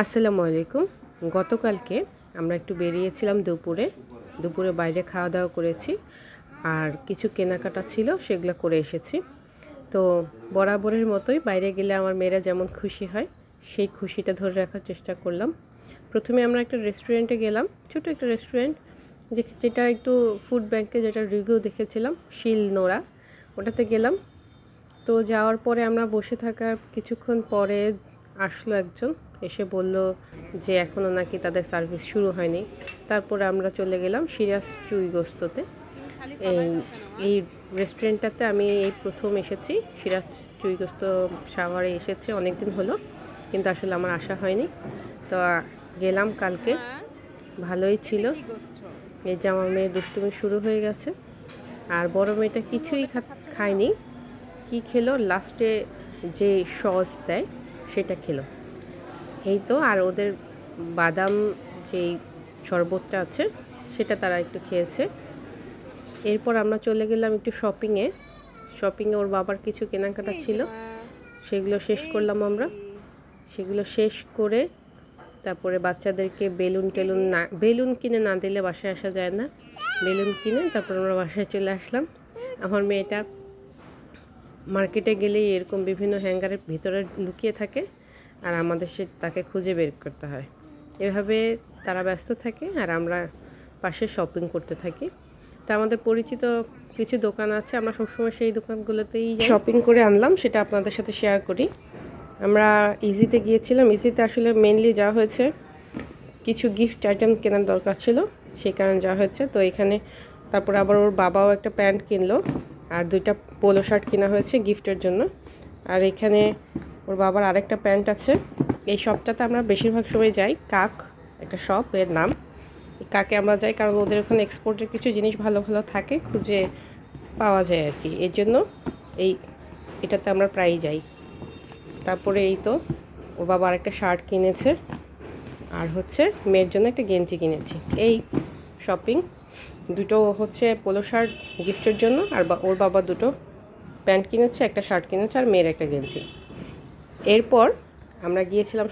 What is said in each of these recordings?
আসসালামু আলাইকুম। গতকালকে আমরা একটু বেরিয়েছিলাম দুপুরে বাইরে খাওয়া দাওয়া করেছি আর কিছু কেনাকাটা ছিল সেগুলো করে এসেছি। তো বরাবরের মতোই বাইরে গেলে আমার মেয়েরা যেমন খুশি হয় সেই খুশিটা ধরে রাখার চেষ্টা করলাম। প্রথমে আমরা একটা রেস্টুরেন্টে গেলাম, ছোট একটা রেস্টুরেন্ট যেটা একটু ফুড ব্যাংকে যেটা রিভিউ দেখেছিলাম, শিল নোড়া, ওটাতে গেলাম। তো যাওয়ার পরে আমরা বসে থাকার কিছুক্ষণ পরে আসলো একজন, এসে বলল যে এখনও নাকি তাদের সার্ভিস শুরু হয়নি। তারপরে আমরা চলে গেলাম সিরাজ চুইগোস্ততে। এই এই রেস্টুরেন্টটাতে আমি এই প্রথম এসেছি। সিরাজ চুইগোস্ত সাভারে এসেছে অনেক দিন হলো, কিন্তু আসলে আমার আসা হয়নি। তো গেলাম কালকে, ভালোই ছিল। এই যে আমার মেয়ের দুষ্টুমি শুরু হয়ে গেছে, আর বড় মেয়েটা কিছুই খায়নি। কি খেলো লাস্টে, যে সস দেয় সেটা খেলো। এই তো, আর ওদের বাদাম যেই শরবতটা আছে সেটা তারা একটু খেয়েছে। এরপর আমরা চলে গেলাম একটু শপিংয়ে। ওর বাবার কিছু কেনাকাটা ছিল, সেগুলো শেষ করলাম আমরা। সেগুলো শেষ করে তারপরে বাচ্চাদেরকে বেলুন কিনে না দিলে বাসায় আসা যায় না। বেলুন কিনে তারপর আমরা বাসায় চলে আসলাম। আমার মেয়েটা মার্কেটে গেলেই এরকম বিভিন্ন হ্যাঙ্গারের ভিতরে লুকিয়ে থাকে, আর আমাদের তাকে খুঁজে বের করতে হয়। এভাবে তারা ব্যস্ত থাকে আর আমরা পাশে শপিং করতে থাকি। তা আমাদের পরিচিত কিছু দোকান আছে, আমরা সবসময় সেই দোকানগুলোতেই শপিং করে আনলাম, সেটা আপনাদের সাথে শেয়ার করি। আমরা ইজিতে গিয়েছিলাম। ইজিতে আসলে মেনলি যাওয়া হয়েছে, কিছু গিফট আইটেম কেনার দরকার ছিল, সেই কারণে যাওয়া হয়েছে। তো এখানে তারপর আবার ওর বাবাও একটা প্যান্ট কিনলো আর 2টা পোলো শার্ট কেনা হয়েছে গিফটের জন্য। আর এখানে ওর বাবার আরেকটা প্যান্ট আছে। এই শপটাতে আমরা বেশিরভাগ সময় যাই, কাক একটা শপ, এর নাম। এই কাকে আমরা যাই কারণ ওদের ওখানে এক্সপোর্টের কিছু জিনিস ভালো ভালো থাকে, খুঁজে পাওয়া যায় আর কি। এর জন্য এটাতে আমরা প্রায়ই যাই। তারপরে এই তো ওর বাবা আরেকটা শার্ট কিনেছে, আর হচ্ছে মেয়ের জন্য একটা গেঞ্জি কিনেছি। এই শপিং, দুটো হচ্ছে পোলো শার্ট গিফটের জন্য, আর ওর বাবা 2টো প্যান্ট কিনেছে, একটা শার্ট কিনেছে, আর মেয়ের একটা গেঞ্জি। এরপর আমরা গিয়েছিলাম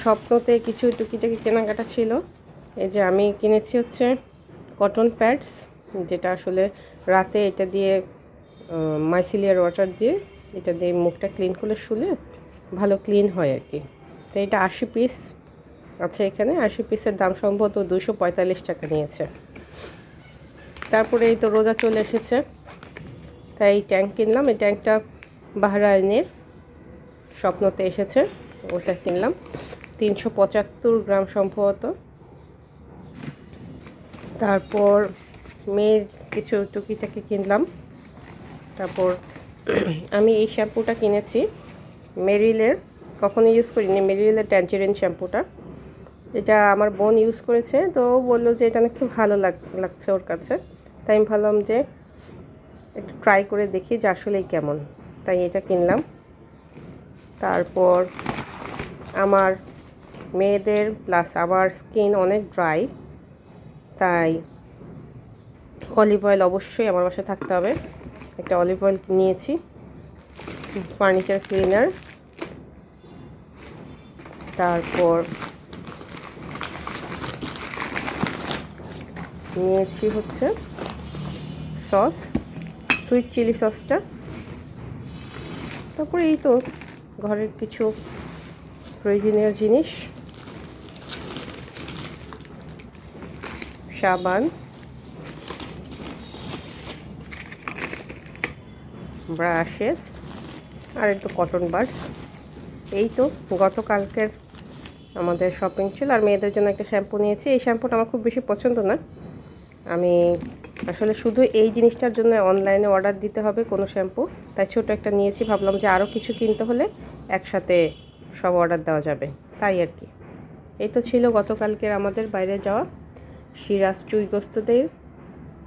স্বপ্নতে কিছু টুকিটাকি কেনাকাটা ছিল। এই যে আমি কিনেছি হচ্ছে কটন প্যাডস, যেটা আসলে রাতে এটা দিয়ে মাইসিলিয়ার ওয়াটার দিয়ে এটা দিয়ে মুখটা ক্লিন করলে শুলে ভালো ক্লিন হয় আর কি। তো এটা 80 পিস আছে এখানে। 80 পিসের দাম সম্ভবত 245 টাকা নিয়েছে। তারপরে এই তো রোজা চলে এসেছে, তাই এই ট্যাঙ্ক কিনলাম। এই ট্যাঙ্কটা বাহরাইনের, স্বপ্নতে এসেছে, ওটা কিনলাম 375 গ্রাম সম্ভবত। তারপর মেয়ের কিছু টুকিটাকি কিনলাম। তারপর আমি এই শ্যাম্পুটা কিনেছি মেরিলের, কখনো ইউজ করিনি, মেরিলের ট্যাঞ্জেরিন শ্যাম্পুটা। এটা আমার বোন ইউজ করেছে, তো ও বললো যে এটা নাকি ভালো লাগছে ওর কাছে। তাই আমি ভাবলাম যে একটু ট্রাই করে দেখি যে আসলেই কেমন, তাই এটা কিনলাম। তারপর আমার মেয়েদের প্লাস আমার স্কিন অনেক ড্রাই, তাই অলিভ অয়েল অবশ্যই আমার বাসায় থাকতে হবে। একটা অলিভ অয়েল নিয়েছি, ফার্নিচার ক্লিনার। তারপর নিয়েছি হচ্ছে সস, সুইট চিলি সসটা। তারপরে এই তো ঘরের কিছু প্রয়োজনীয় জিনিস, সাবান, ব্রাশেস, আর একটু কটন বাডস। এই তো গতকালকের আমাদের শপিং ছিল। আর মেয়েদের জন্য একটা শ্যাম্পু নিয়েছি। এই শ্যাম্পুটা আমার খুব বেশি পছন্দ না, আমি আসলে শুধু এই জিনিসটার জন্য অনলাইনে অর্ডার দিতে হবে কোনো শ্যাম্পু, তাই ছোট একটা নিয়েছি। ভাবলাম যে আরও কিছু কিনতে হলে একসাথে সব অর্ডার দেওয়া যাবে, তাই আর কি। এই তো ছিল গতকালকের আমাদের বাইরে যাওয়া। সিরাজ চুইগোস্ততে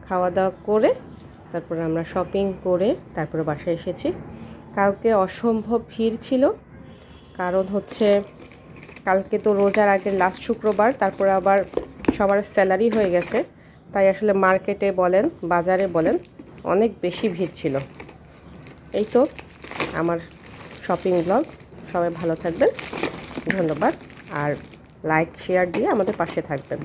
খাওয়া দাওয়া করে তারপরে আমরা শপিং করে তারপরে বাসায় এসেছি। কালকে অসম্ভব ভিড় ছিল, কারণ হচ্ছে কালকে তো রোজার আগের লাস্ট শুক্রবার, তারপরে আবার সবার স্যালারি হয়ে গেছে, তাই আসলে মার্কেটে বলেন বাজারে বলেন অনেক বেশি ভিড় ছিল। এই তো আমার শপিং ব্লগ, সবাই ভালো থাকবেন। ধন্যবাদ। আর লাইক শেয়ার দিয়ে আমাদের পাশে থাকবেন।